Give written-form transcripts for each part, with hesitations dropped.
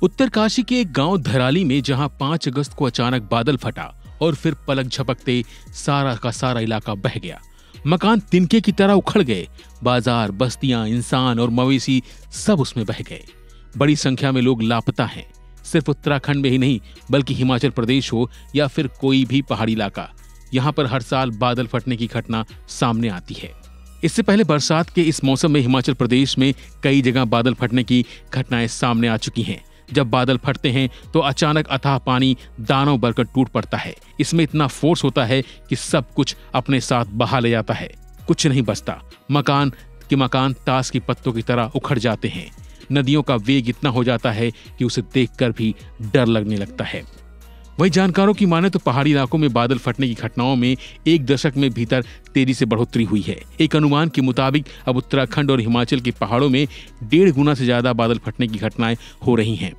उत्तरकाशी के एक गांव धराली में जहां 5 अगस्त को अचानक बादल फटा और फिर पलक झपकते सारा का सारा इलाका बह गया। मकान तिनके की तरह उखड़ गए। बाजार, बस्तियां, इंसान और मवेशी सब उसमें बह गए। बड़ी संख्या में लोग लापता हैं। सिर्फ उत्तराखंड में ही नहीं बल्कि हिमाचल प्रदेश हो या फिर कोई भी पहाड़ी इलाका, यहाँ पर हर साल बादल फटने की घटना सामने आती है। इससे पहले बरसात के इस मौसम में हिमाचल प्रदेश में कई जगह बादल फटने की घटनाएं सामने आ चुकी हैं। जब बादल फटते हैं तो अचानक अथाह पानी दानों भरकर टूट पड़ता है। इसमें इतना फोर्स होता है कि सब कुछ अपने साथ बहा ले जाता है। कुछ नहीं बचता। मकान ताश की पत्तों की तरह उखड़ जाते हैं। नदियों का वेग इतना हो जाता है कि उसे देखकर भी डर लगने लगता है। वही जानकारों की माने तो पहाड़ी इलाकों में बादल फटने की घटनाओं में एक दशक में भीतर तेजी से बढ़ोतरी हुई है। एक अनुमान के मुताबिक अब उत्तराखंड और हिमाचल के पहाड़ों में 1.5 गुना से ज्यादा बादल फटने की घटनाएं हो रही हैं।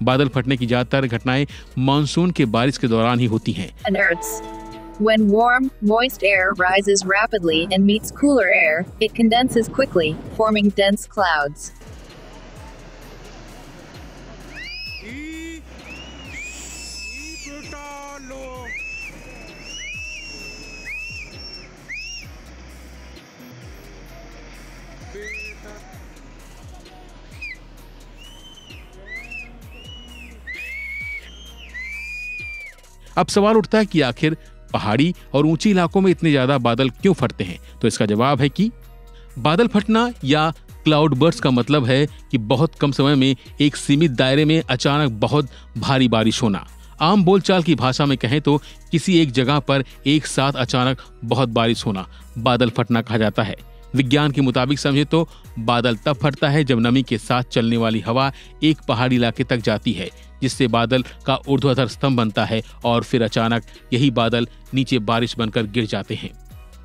बादल फटने की ज्यादातर घटनाएं मानसून के बारिश के दौरान ही होती हैं। When warm, moist air rises rapidly and meets cooler air, it condenses quickly, forming dense clouds. अब सवाल उठता है कि आखिर पहाड़ी और ऊंची इलाकों में इतने ज्यादा बादल क्यों फटते हैं? तो इसका जवाब है कि बादल फटना या क्लाउड बर्स्ट का मतलब है कि बहुत कम समय में एक सीमित दायरे में अचानक बहुत भारी बारिश होना। आम बोलचाल की भाषा में कहें तो किसी एक जगह पर एक साथ अचानक बहुत बारिश होना बादल फटना कहा जाता है। विज्ञान के मुताबिक समझे तो बादल तब फटता है जब नमी के साथ चलने वाली हवा एक पहाड़ी इलाके तक जाती है, जिससे बादल का ऊर्ध्वाधर स्तंभ बनता है और फिर अचानक यही बादल नीचे बारिश बनकर गिर जाते हैं।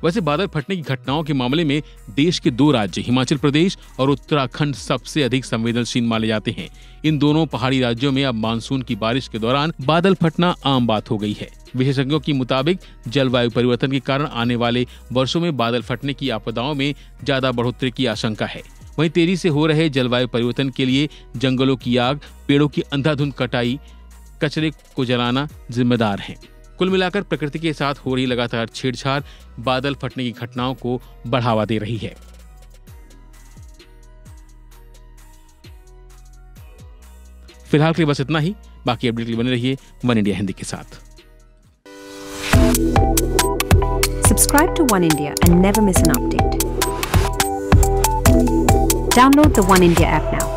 वैसे बादल फटने की घटनाओं के मामले में देश के 2 राज्य हिमाचल प्रदेश और उत्तराखंड सबसे अधिक संवेदनशील माने जाते हैं। इन दोनों पहाड़ी राज्यों में अब मानसून की बारिश के दौरान बादल फटना आम बात हो गई है। विशेषज्ञों के मुताबिक जलवायु परिवर्तन के कारण आने वाले वर्षों में बादल फटने की आपदाओं में ज्यादा बढ़ोतरी की आशंका है। वहीं तेजी से हो रहे जलवायु परिवर्तन के लिए जंगलों की आग, पेड़ों की अंधाधुंध कटाई, कचरे को जलाना जिम्मेदार हैं। कुल मिलाकर प्रकृति के साथ हो रही लगातार छेड़छाड़ बादल फटने की घटनाओं को बढ़ावा दे रही है। फिलहाल के लिए बस इतना ही। बाकी अपडेट के लिए बने रहिए वन इंडिया हिंदी के साथ। Subscribe to One India and never miss an update. Download the One India app now.